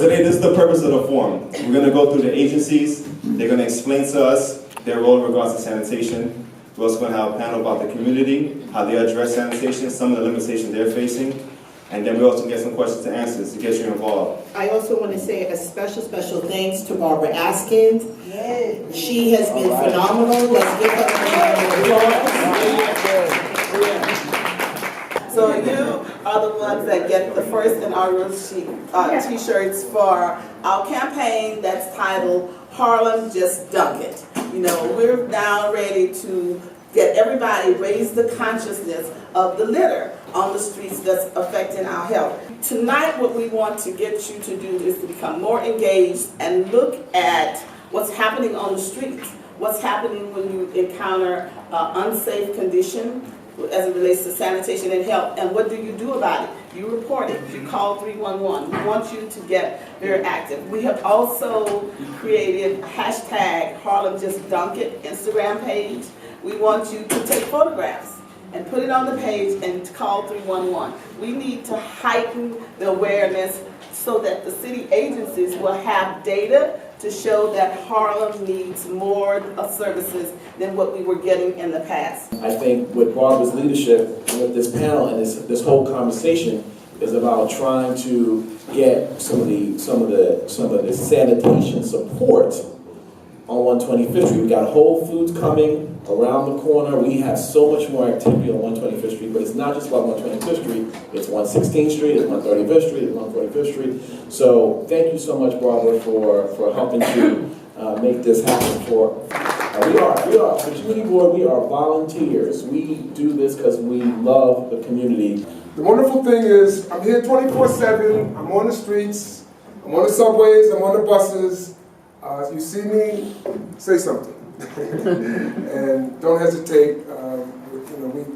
Today, this is the purpose of the forum. We're going to go through the agencies. They're going to explain to us their role in regards to sanitation. We're also going to have a panel about the community, how they address sanitation, some of the limitations they're facing, and then we also get some questions and answers to get you involved. I also want to say a special thanks to Barbara Askins. She has been phenomenal. Let's give her a round of applause. So you are the ones that get the first inaugural t-shirts for our campaign that's titled Harlem, Just Dunk It. You know, we're now ready to get everybody raise the consciousness of the litter on the streets that's affecting our health. Tonight, what we want to get you to do is to become more engaged and look at what's happening on the streets, what's happening when you encounter unsafe condition as it relates to sanitation and health, and what do you do about it? You report it, you call 311. We want you to get very active. We have also created hashtag Harlem Just Dunk It Instagram page. We want you to take photographs and put it on the page and call 311. We need to heighten the awareness so that the city agencies will have data to show that Harlem needs more services than what we were getting in the past. I think with Barbara's leadership with this panel and this whole conversation is about trying to get some of the sanitation support on 125th Street. We got Whole Foods coming around the corner. We have so much more activity on 125th Street, but it's not just about 125th Street. It's 116th Street, it's 135th Street, it's 145th Street. So thank you so much, Barbara, for helping to make this happen for we are the community board. We are volunteers. We do this because we love the community. The wonderful thing is I'm here 24/7. I'm on the streets. I'm on the subways. I'm on the buses. If you see me, say something. And don't hesitate.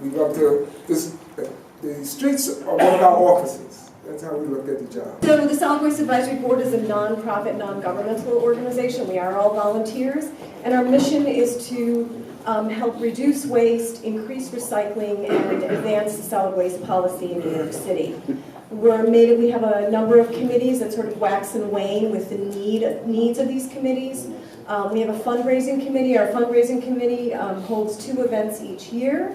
We love to, the streets are one of our offices. That's how we look at the job. So the Solid Waste Advisory Board is a non-profit, non-governmental organization. We are all volunteers, and our mission is to help reduce waste, increase recycling, and advance the solid waste policy in New York City. We have a number of committees that sort of wax and wane with the needs of these committees. We have a fundraising committee. Our fundraising committee holds 2 events each year.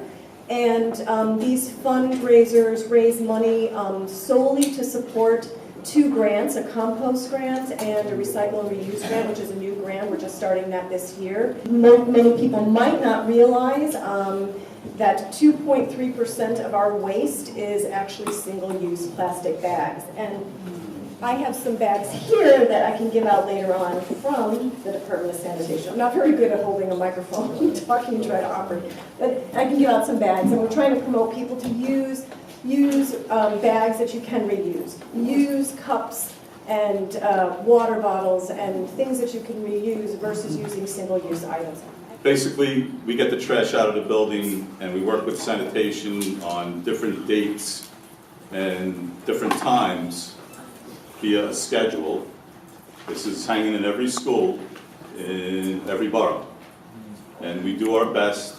And these fundraisers raise money solely to support 2 grants, a compost grant and a recycle and reuse grant, which is a new grant. We're just starting that this year. Many people might not realize that 2.3% of our waste is actually single-use plastic bags. And I have some bags here that I can give out later on from the Department of Sanitation. I'm not very good at holding a microphone, talking and trying to operate, but I can give out some bags. And we're trying to promote people to use bags that you can reuse. Use cups and water bottles and things that you can reuse versus using single-use items. Basically, we get the trash out of the building and we work with sanitation on different dates and different times via a schedule. This is hanging in every school, in every borough. And we do our best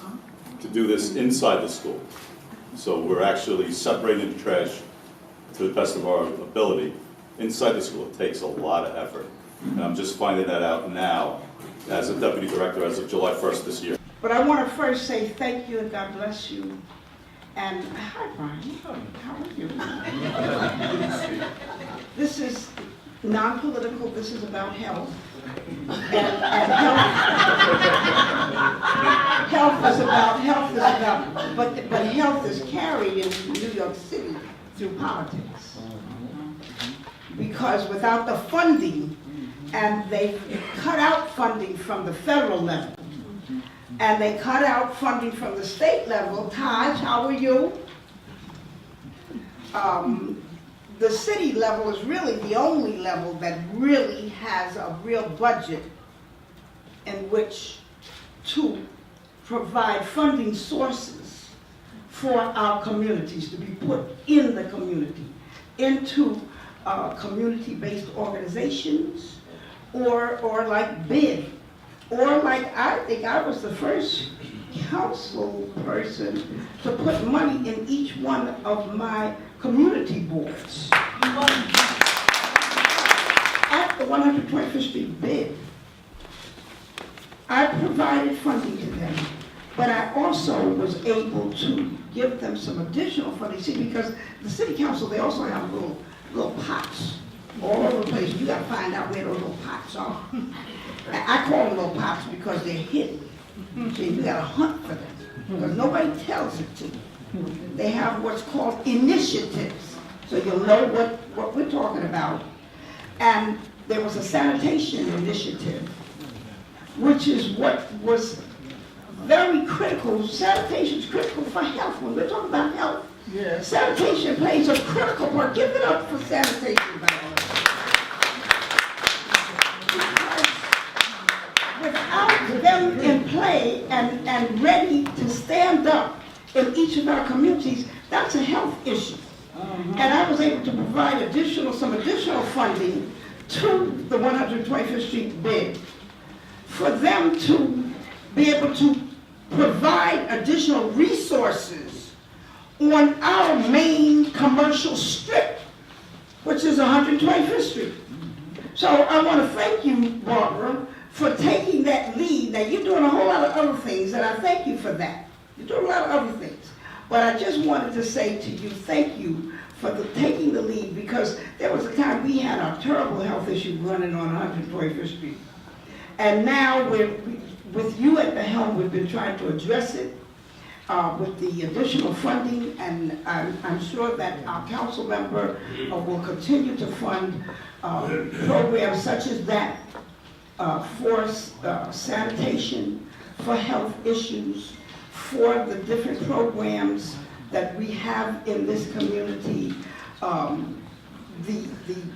to do this inside the school. So we're actually separating the trash to the best of our ability. Inside the school, it takes a lot of effort. And I'm just finding that out now as a deputy director as of July 1st this year. But I want to first say thank you and God bless you. And hi, Brian. How are you? This is non-political. This is about health. And health is about, but health is carried in New York City through politics. Because without the funding, and they cut out funding from the federal level, and they cut out funding from the state level. Taj, how are you? The city level is really the only level that really has a real budget in which to provide funding sources for our communities to be put in the community, into community-based organizations, or like BID, or like I think I was the first council person to put money in each one of my community boards. the 125th Street bid, I provided funding to them, but I also was able to give them some additional funding. See, because the city council, they also have little pots all over the place. You gotta find out where those little pots are. I call them little pots because they're hidden. So you gotta hunt for them, because nobody tells it to you. They have what's called initiatives, so you'll know what we're talking about. And there was a sanitation initiative, which is what was very critical. Sanitation is critical for health. When we're talking about health, sanitation plays a critical part. Give it up for sanitation, by the way. Without them in play and ready to stand up in each of our communities, that's a health issue. And I was able to provide some additional funding to the 125th Street bid for them to be able to provide additional resources on our main commercial strip, which is 125th Street. So I want to thank you, Barbara, for taking that lead. Now, you're doing a whole lot of other things, and I thank you for that. You're doing a lot of other things. But I just wanted to say to you, thank you for taking the lead, because there was a time we had a terrible health issue running on 125th Street. And now, with you at the helm, we've been trying to address it with the additional funding, and I'm sure that our council member will continue to fund programs such as that for sanitation, for health issues, for the different programs that we have in this community. The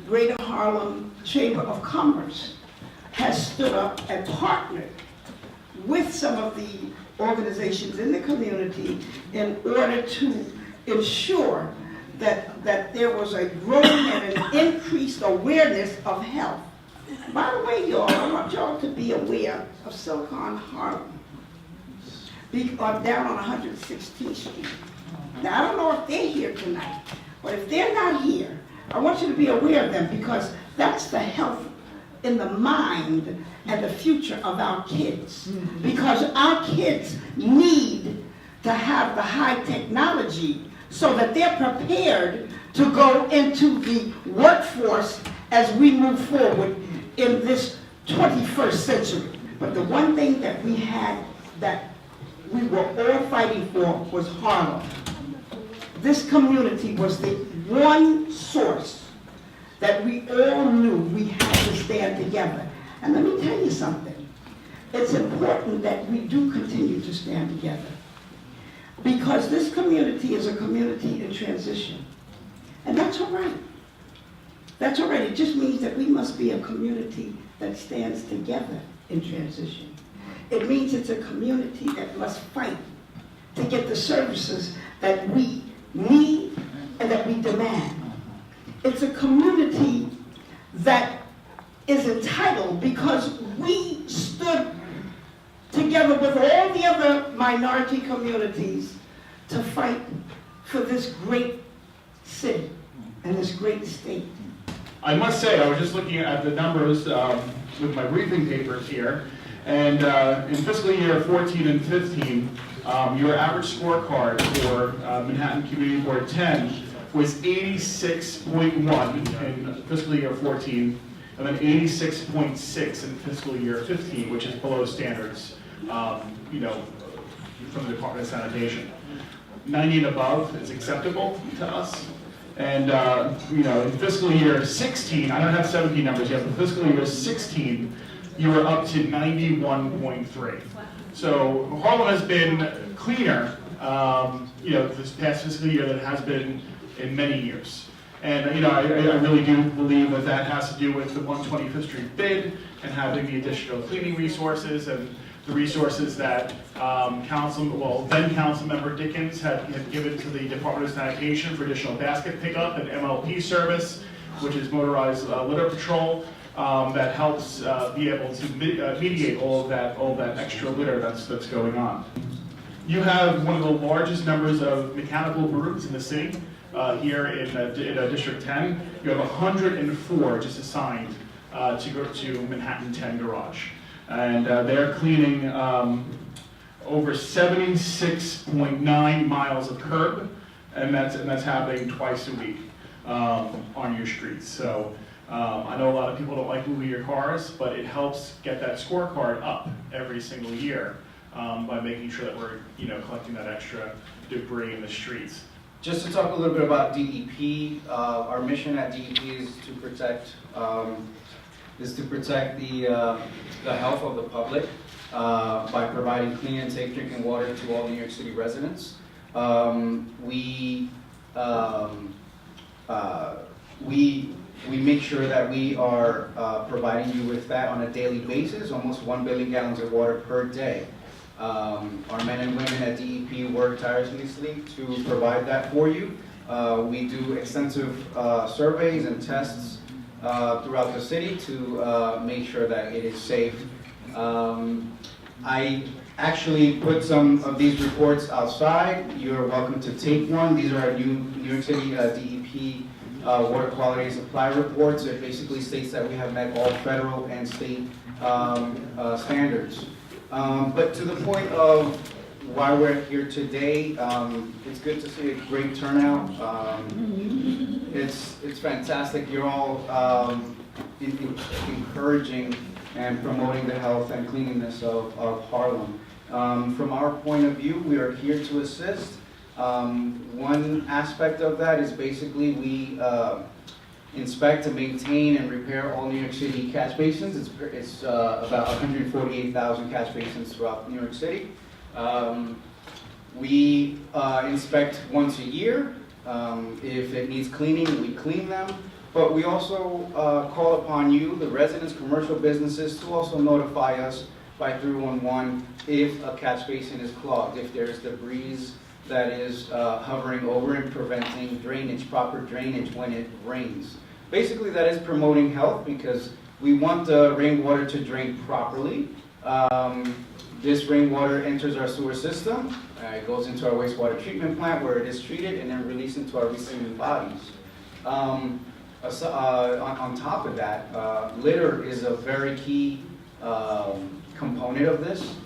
Greater Harlem Chamber of Commerce has stood up and partnered with some of the organizations in the community in order to ensure that there was a growing and an increased awareness of health. By the way, y'all, I want y'all to be aware of Silicon Harlem, down on 116th Street. Now, I don't know if they're here tonight, but if they're not here, I want you to be aware of them, because that's the health in the mind and the future of our kids. Because our kids need to have the high technology so that they're prepared to go into the workforce as we move forward in this 21st century. But the one thing that we had that we were all fighting for was Harlem. This community was the one source that we all knew we had to stand together. And let me tell you something. It's important that we do continue to stand together, because this community is a community in transition. And that's all right. That's all right. It just means that we must be a community that stands together in transition. It means it's a community that must fight to get the services that we need and that we demand. It's a community that is entitled because we stood together with all the other minority communities to fight for this great city and this great state. I must say, I was just looking at the numbers with my briefing papers here, and in fiscal year 14 and 15, your average scorecard for Manhattan Community Board 10 was 86.1 in fiscal year 14, and then 86.6 in fiscal year 15, which is below standards, you know, from the Department of Sanitation. 90 and above is acceptable to us. And, you know, in fiscal year 16, I don't have 17 numbers yet, but fiscal year 16, you were up to 91.3. So Harlem has been cleaner, you know, this past fiscal year than it has been in many years. And, you know, I really do believe that that has to do with the 125th Street bid and having the additional cleaning resources and the resources that then Council Member Dickens had given to the Department of Sanitation for additional basket pickup and MLP service, which is motorized litter patrol, that helps be able to mediate all of that extra litter that's going on. You have one of the largest numbers of mechanical brooms in the city here in District 10. You have 104 just assigned to go to Manhattan 10 Garage. And they're cleaning over 76.9 miles of curb, and that's happening twice a week on your streets. So I know a lot of people don't like moving your cars, but it helps get that scorecard up every single year by making sure that we're collecting that extra debris in the streets. Just to talk a little bit about DEP, our mission at DEP is to protect the health of the public by providing clean and safe drinking water to all New York City residents. We make sure that we are providing you with that on a daily basis, almost 1 billion gallons of water per day. Our men and women at DEP work tirelessly to provide that for you. We do extensive surveys and tests throughout the city to make sure that it is safe. I actually put some of these reports outside. You're welcome to take one. These are our New York City DEP water quality and supply reports. It basically states that we have met all federal and state standards. But to the point of why we're here today, it's good to see a great turnout. It's fantastic. You're all encouraging and promoting the health and cleanliness of Harlem. From our point of view, we are here to assist. One aspect of that is basically we inspect and maintain and repair all New York City catch basins. It's about 148,000 catch basins throughout New York City. We inspect once a year. If it needs cleaning, we clean them. But we also call upon you, the residents, commercial businesses, to also notify us by 311 if a catch basin is clogged, if there's debris that is hovering over and preventing drainage, proper drainage when it rains. Basically, that is promoting health because we want the rainwater to drain properly. This rainwater enters our sewer system. It goes into our wastewater treatment plant where it is treated and then released into our receiving bodies. On top of that, litter is a very key component of this.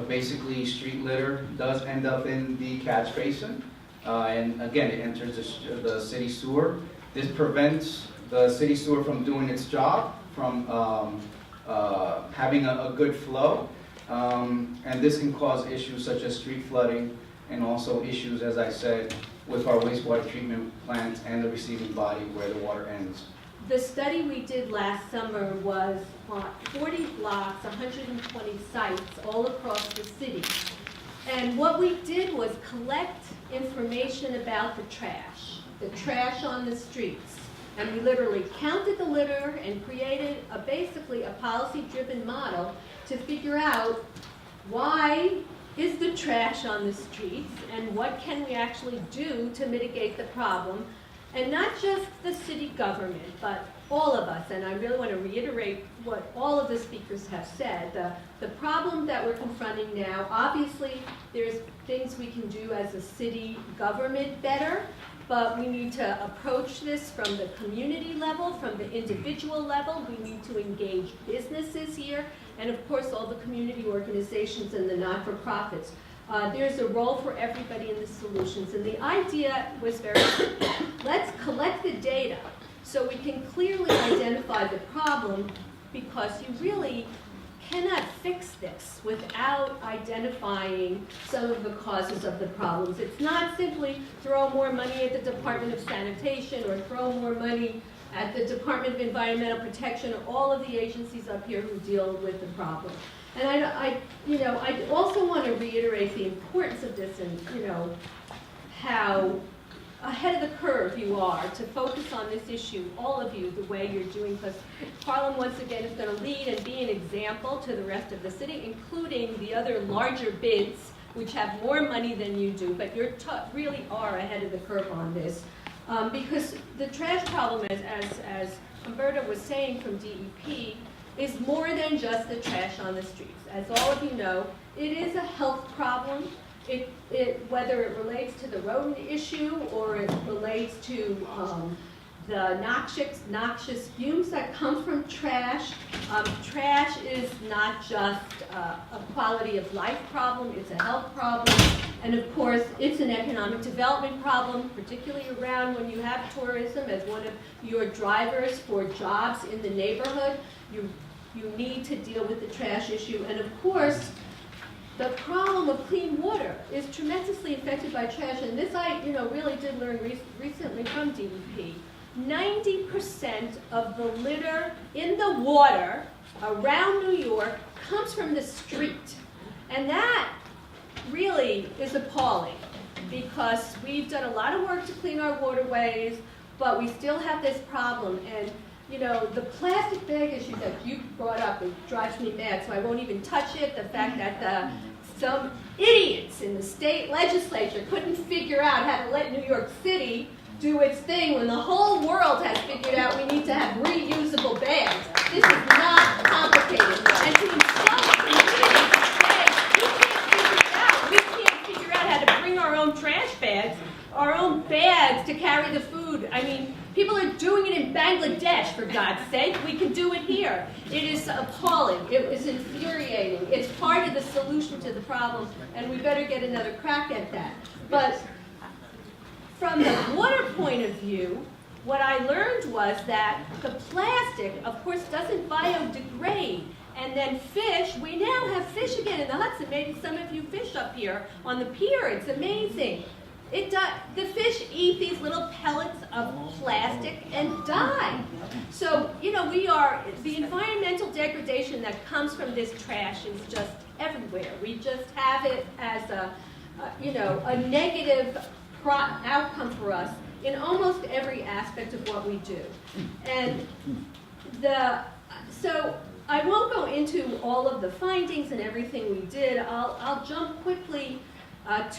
Basically, street litter does end up in the catch basin, and again, it enters the city sewer. This prevents the city sewer from doing its job, from having a good flow, and this can cause issues such as street flooding and also issues, as I said, with our wastewater treatment plant and the receiving body where the water ends. The study we did last summer was on 40 blocks, 120 sites all across the city. And what we did was collect information about the trash on the streets. And we literally counted the litter and created basically a policy-driven model to figure out why is the trash on the streets and what can we actually do to mitigate the problem. And not just the city government, but all of us. And I really want to reiterate what all of the speakers have said. The problem that we're confronting now, obviously there's things we can do as a city government better, but we need to approach this from the community level, from the individual level. We need to engage businesses here, and of course all the community organizations and the not-for-profits. There's a role for everybody in the solutions, and the idea was very simple. Let's collect the data so we can clearly identify the problem, because you really cannot fix this without identifying some of the causes of the problems. It's not simply throw more money at the Department of Sanitation or throw more money at the Department of Environmental Protection or all of the agencies up here who deal with the problem. And I also want to reiterate the importance of this and, how ahead of the curve you are to focus on this issue, all of you, the way you're doing, because Harlem, once again, is going to lead and be an example to the rest of the city, including the other larger bids, which have more money than you do, but you really are ahead of the curve on this. Because the trash problem, as Umberto was saying from DEP, is more than just the trash on the streets. As all of you know, it is a health problem. Whether it relates to the rodent issue or it relates to the noxious fumes that come from trash. Trash is not just a quality of life problem, it's a health problem. And of course, it's an economic development problem, particularly around when you have tourism as one of your drivers for jobs in the neighborhood. You need to deal with the trash issue. And of course, the problem of clean water is tremendously affected by trash. And this I really did learn recently from DEP. 90% of the litter in the water around New York comes from the street. And that really is appalling because we've done a lot of work to clean our waterways, but we still have this problem. And the plastic bag issue that you brought up, it drives me mad, so I won't even touch it. The fact that some idiots in the state legislature couldn't figure out how to let New York City do its thing when the whole world has figured out we need to have reusable bags. This is not complicated. And to insult communities and say, we can't figure out how to bring our own trash bags, our own bags to carry the food. I mean, people are doing it in Bangladesh, for God's sake. We can do it here. It is appalling. It is infuriating. It's part of the solution to the problem, and we better get another crack at that. But from the water point of view, what I learned was that the plastic, of course, doesn't biodegrade. And then fish, we now have fish again in the Hudson. Maybe some of you fish up here on the pier. It's amazing. The fish eat these little pellets of plastic and die. So, the environmental degradation that comes from this trash is just everywhere. We just have it as a negative outcome for us in almost every aspect of what we do. And so I won't go into all of the findings and everything we did. I'll jump quickly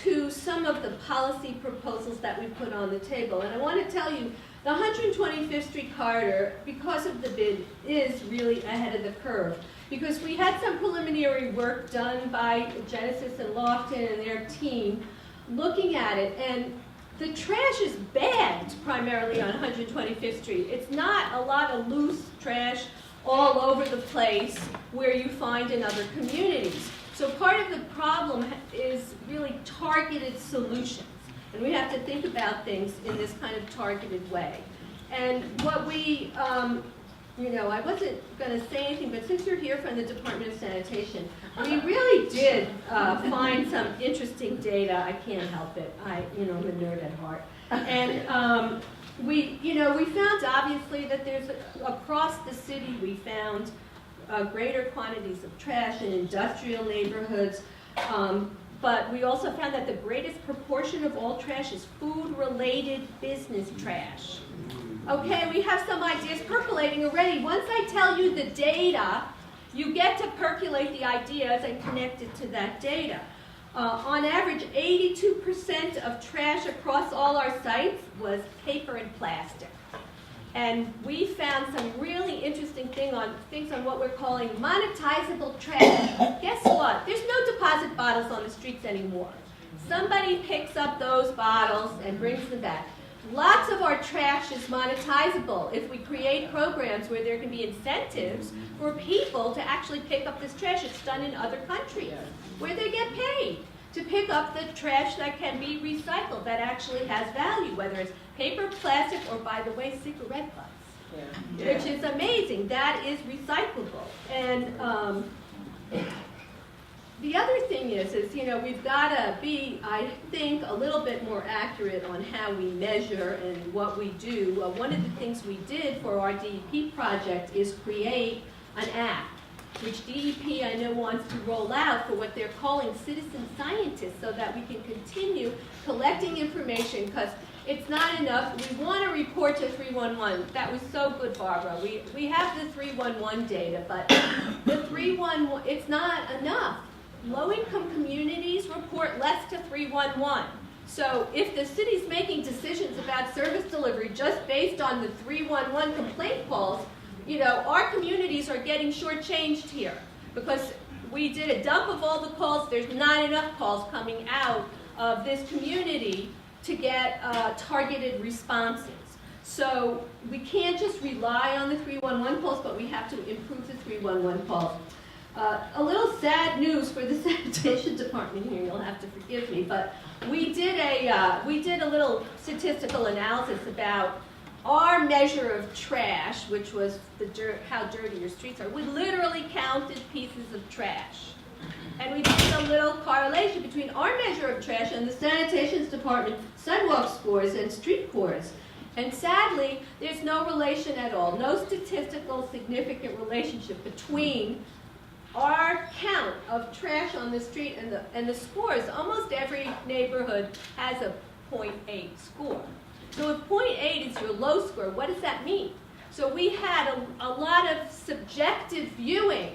to some of the policy proposals that we put on the table. And I want to tell you, the 125th Street corridor, because of the bid, is really ahead of the curve. Because we had some preliminary work done by Genesis and Lofton and their team looking at it, and the trash is bagged primarily on 125th Street. It's not a lot of loose trash all over the place where you find in other communities. So part of the problem is really targeted solutions. And we have to think about things in this kind of targeted way. And what we, I wasn't going to say anything, but since you're here from the Department of Sanitation, we really did find some interesting data. I can't help it. I'm a nerd at heart. And we found obviously that there's, across the city, we found greater quantities of trash in industrial neighborhoods, but we also found that the greatest proportion of all trash is food-related business trash. Okay, we have some ideas percolating already. Once I tell you the data, you get to percolate the ideas and connect it to that data. On average, 82% of trash across all our sites was paper and plastic. And we found some really interesting things on what we're calling monetizable trash. Guess what? There's no deposit bottles on the streets anymore. Somebody picks up those bottles and brings them back. Lots of our trash is monetizable if we create programs where there can be incentives for people to actually pick up this trash. It's done in other countries where they get paid to pick up the trash that can be recycled, that actually has value, whether it's paper, plastic, or, by the way, cigarette butts, which is amazing. That is recyclable. And the other thing is we've got to be, I think, a little bit more accurate on how we measure and what we do. One of the things we did for our DEP project is create an app, which DEP, I know, wants to roll out for what they're calling citizen scientists, so that we can continue collecting information, because it's not enough. We want to report to 311. That was so good, Barbara. We have the 311 data, but the 311, it's not enough. Low-income communities report less to 311. So if the city's making decisions about service delivery just based on the 311 complaint calls, our communities are getting shortchanged here, because we did a dump of all the calls. There's not enough calls coming out of this community to get targeted responses. So we can't just rely on the 311 calls, but we have to improve the 311 calls. A little sad news for the sanitation department here, you'll have to forgive me, but we did a little statistical analysis about our measure of trash, which was how dirty your streets are. We literally counted pieces of trash. And we did a little correlation between our measure of trash and the sanitation department sidewalk scores and street scores. And sadly, there's no relation at all, no statistical significant relationship between our count of trash on the street and the scores. Almost every neighborhood has a 0.8 score. So if 0.8 is your low score, what does that mean? So we had a lot of subjective viewing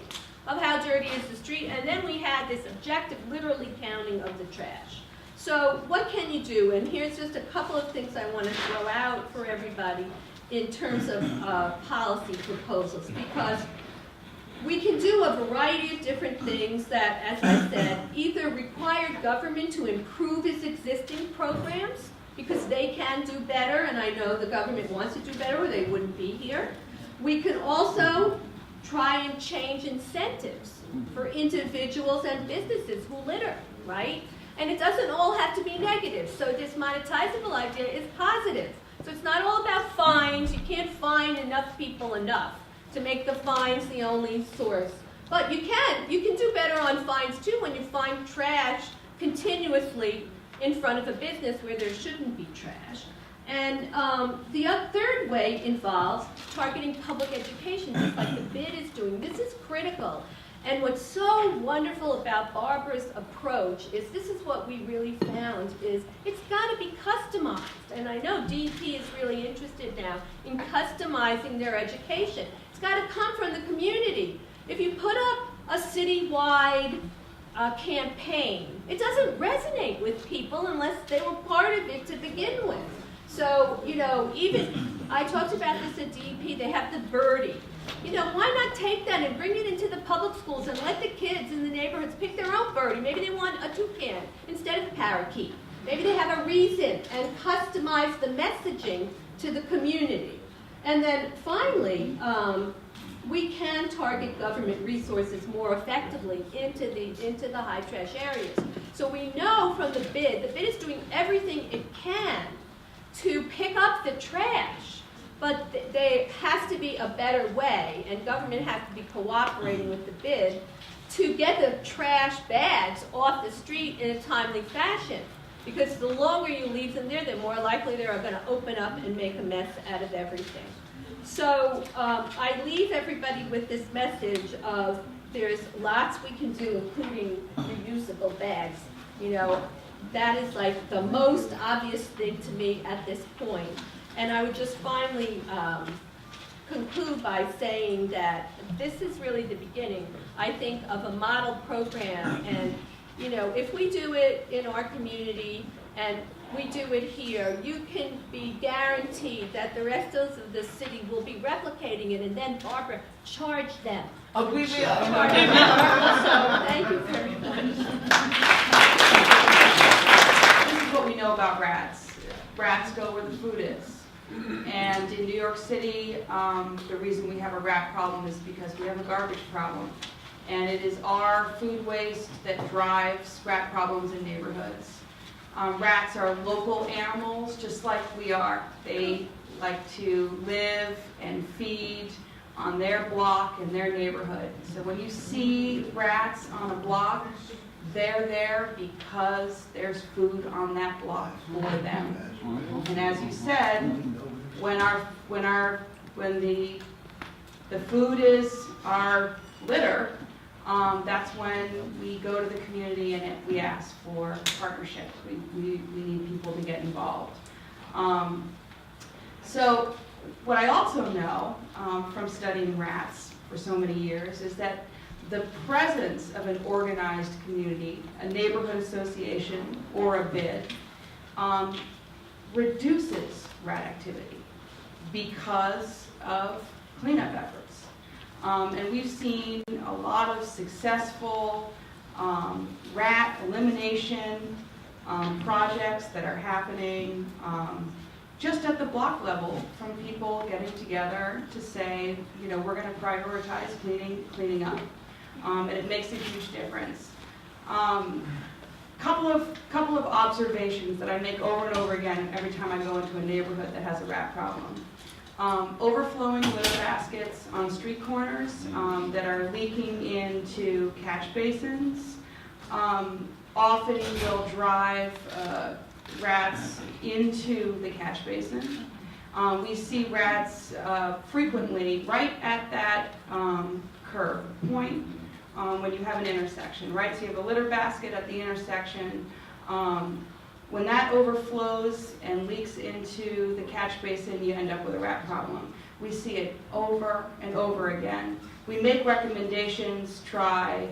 of how dirty is the street, and then we had this objective, literally counting of the trash. So what can you do? And here's just a couple of things I want to throw out for everybody in terms of policy proposals, because we can do a variety of different things that, as I said, either require government to improve its existing programs, because they can do better, and I know the government wants to do better or they wouldn't be here. We can also try and change incentives for individuals and businesses who litter, right? And it doesn't all have to be negative. So this monetizable idea is positive. So it's not all about fines. You can't fine enough people enough to make the fines the only source. But you can do better on fines too when you find trash continuously in front of a business where there shouldn't be trash. And the third way involves targeting public education, just like the bid is doing. This is critical. And what's so wonderful about Barbara's approach is this is what we really found is it's got to be customized. And I know DEP is really interested now in customizing their education. It's got to come from the community. If you put up a citywide campaign, it doesn't resonate with people unless they were part of it to begin with. So, you know, even, I talked about this at DEP, they have the birdie. You know, why not take that and bring it into the public schools and let the kids in the neighborhoods pick their own birdie? Maybe they want a toucan instead of parakeet. Maybe they have a reason and customize the messaging to the community. And then finally, we can target government resources more effectively into the high trash areas. So we know from the bid is doing everything it can to pick up the trash, but there has to be a better way, and government has to be cooperating with the bid to get the trash bags off the street in a timely fashion. Because the longer you leave them there, the more likely they are going to open up and make a mess out of everything. So I leave everybody with this message of there's lots we can do, including reusable bags. You know, that is like the most obvious thing to me at this point. And I would just finally conclude by saying that this is really the beginning, I think, of a model program. And, you know, if we do it in our community and we do it here, you can be guaranteed that the rest of the city will be replicating it, and then, Barbara, charge them. Oh, we will. Charge them. So, thank you very much. This is what we know about rats. Rats go where the food is. And in New York City, the reason we have a rat problem is because we have a garbage problem. And it is our food waste that drives rat problems in neighborhoods. Rats are local animals, just like we are. They like to live and feed on their block in their neighborhood. So when you see rats on a block, they're there because there's food on that block for them. And as you said, when the food is our litter, that's when we go to the community and we ask for partnership. We need people to get involved. So what I also know from studying rats for so many years is that the presence of an organized community, a neighborhood association, or a bid reduces rat activity because of cleanup efforts. And we've seen a lot of successful rat elimination projects that are happening just at the block level, from people getting together to say, you know, we're going to prioritize cleaning up, and it makes a huge difference. Couple of observations that I make over and over again every time I go into a neighborhood that has a rat problem. Overflowing litter baskets on street corners that are leaking into catch basins. Often will drive rats into the catch basin. We see rats frequently right at that curb point when you have an intersection, right? So you have a litter basket at the intersection. When that overflows and leaks into the catch basin, you end up with a rat problem. We see it over and over again. We make recommendations, try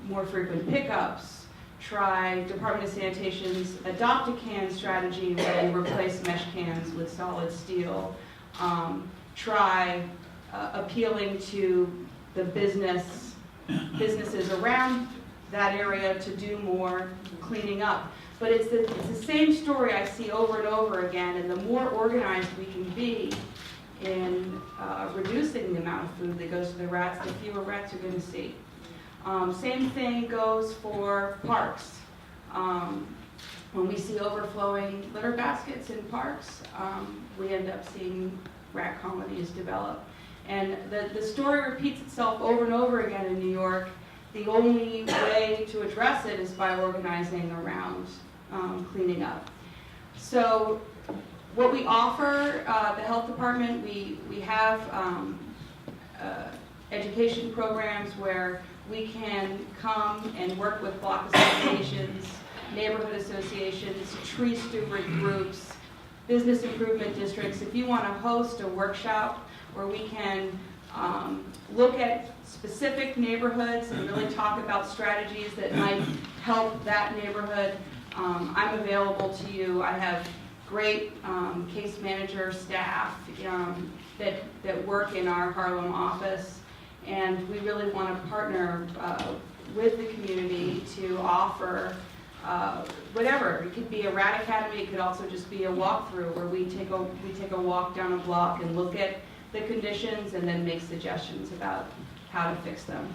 more frequent pickups, try Department of Sanitation's adopt a can strategy where you replace mesh cans with solid steel, try appealing to the businesses around that area to do more cleaning up. But it's the same story I see over and over again, and the more organized we can be in reducing the amount of food that goes to the rats, the fewer rats you're going to see. Same thing goes for parks. When we see overflowing litter baskets in parks, we end up seeing rat colonies develop. And the story repeats itself over and over again in New York. The only way to address it is by organizing around cleaning up. So what we offer, the health department, we have education programs where we can come and work with block associations, neighborhood associations, tree steward groups, business improvement districts. If you want to host a workshop where we can look at specific neighborhoods and really talk about strategies that might help that neighborhood, I'm available to you. I have great case manager staff that work in our Harlem office, and we really want to partner with the community to offer whatever. It could be a rat academy. It could also just be a walkthrough where we take a walk down a block and look at the conditions and then make suggestions about how to fix them.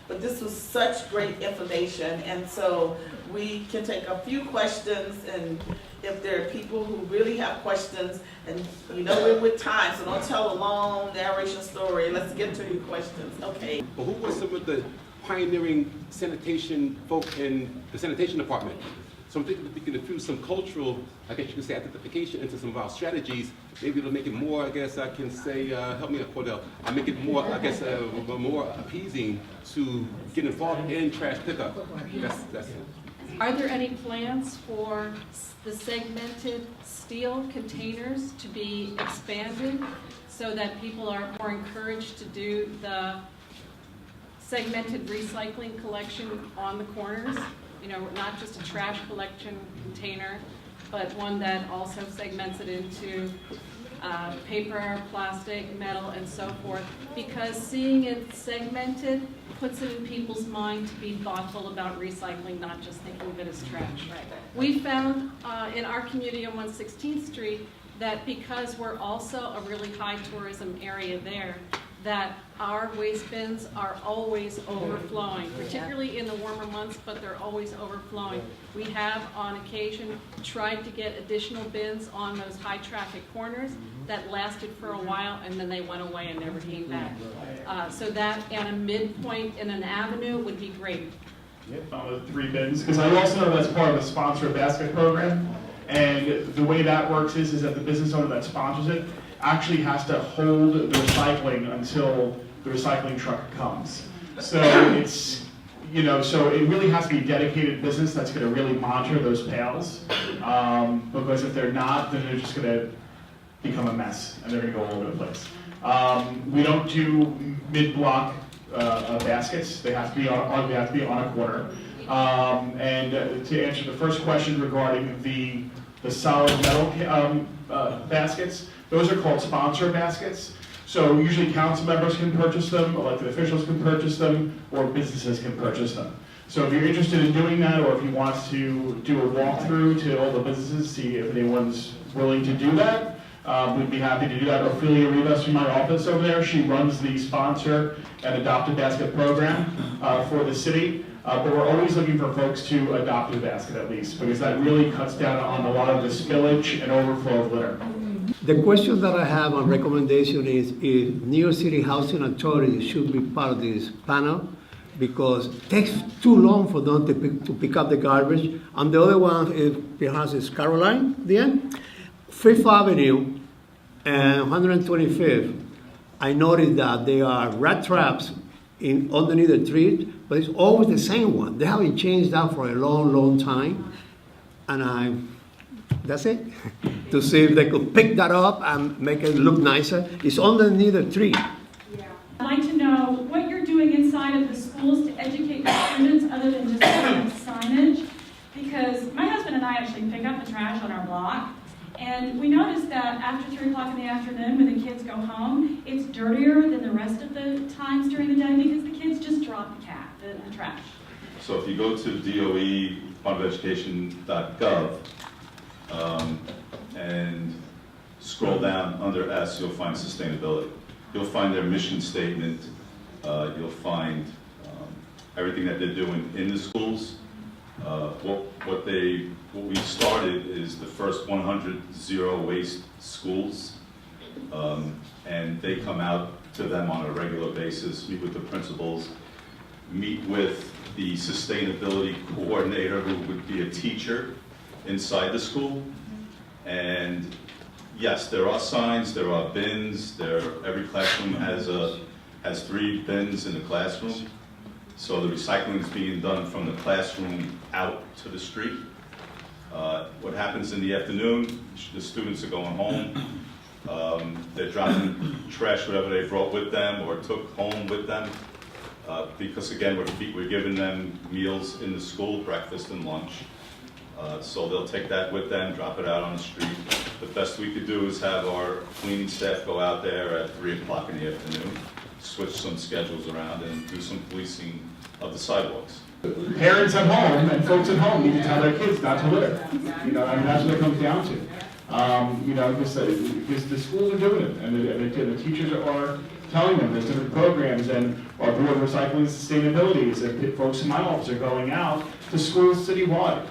But this was such great information, and so we can take a few questions, and if there are people who really have questions, and you know we're with time, so don't tell a long narration story. Let's get to your questions. Okay. But who was some of the pioneering sanitation folk in the sanitation department? So I'm thinking that we can infuse some cultural, I guess you could say, identification into some of our strategies. Maybe it'll make it more, I guess I can say, help me out, Cordell. I'll make it more, I guess, more appeasing to get involved in trash pickup. That's it. Are there any plans for the segmented steel containers to be expanded so that people are more encouraged to do the segmented recycling collection on the corners? You know, not just a trash collection container, but one that also segments it into paper, plastic, metal, and so forth, because seeing it segmented puts it in people's mind to be thoughtful about recycling, not just thinking of it as trash. Right. We found in our community on 116th Street that because we're also a really high tourism area there, that our waste bins are always overflowing, particularly in the warmer months, but they're always overflowing. We have, on occasion, tried to get additional bins on those high traffic corners that lasted for a while, and then they went away and never came back. So that at a midpoint in an avenue would be great. The 3 bins, because I also know that's part of the sponsor basket program, and the way that works is that the business owner that sponsors it actually has to hold the recycling until the recycling truck comes. So it's, you know, so it really has to be a dedicated business that's going to really monitor those pails, because if they're not, then they're just going to become a mess and they're going to go all over the place. We don't do mid-block baskets. They have to be on a corner. And to answer the first question regarding the solid metal baskets, those are called sponsor baskets. So usually council members can purchase them, elected officials can purchase them, or businesses can purchase them. So if you're interested in doing that, or if you want to do a walkthrough to all the businesses, see if anyone's willing to do that, we'd be happy to do that. Ophelia Rivas from my office over there, she runs the sponsor and adopt a basket program for the city. But we're always looking for folks to adopt a basket at least, because that really cuts down on a lot of the spillage and overflow of litter. The question that I have on recommendation is if New York City Housing Authority should be part of this panel, because it takes too long for them to pick up the garbage. And the other one is perhaps is Caroline, the end. Fifth Avenue and 125th, I noticed that there are rat traps underneath the trees, but it's always the same one. They haven't changed that for a long, long time. And that's it. To see if they could pick that up and make it look nicer. It's underneath the tree. I'd like to know what you're doing inside of the schools to educate your students other than just putting signage. Because my husband and I actually pick up the trash on our block. And we noticed that after 3 o'clock in the afternoon when the kids go home, it's dirtier than the rest of the times during the day because the kids just drop the trash. So if you go to DOE, DepartmentofEducation.gov, and scroll down under S, you'll find sustainability. You'll find their mission statement. You'll find everything that they're doing in the schools. What we started is the first 100 zero waste schools, and they come out to them on a regular basis, meet with the principals, meet with the sustainability coordinator, who would be a teacher inside the school. And yes, there are signs, there are bins. Every classroom has 3 bins in the classroom. So the recycling is being done from the classroom out to the street. What happens in the afternoon, the students are going home. They're dropping trash, whatever they brought with them or took home with them. Because again, we're giving them meals in the school, breakfast and lunch. So they'll take that with them, drop it out on the street. The best we could do is have our cleaning staff go out there at 3 o'clock in the afternoon, switch some schedules around, and do some policing of the sidewalks. Parents at home and folks at home need to tell their kids not to litter. You know, I mean, that's what it comes down to. You know, because the schools are doing it, and the teachers are telling them there's different programs, and our Board of Recycling and Sustainability is that folks in my office are going out to schools citywide.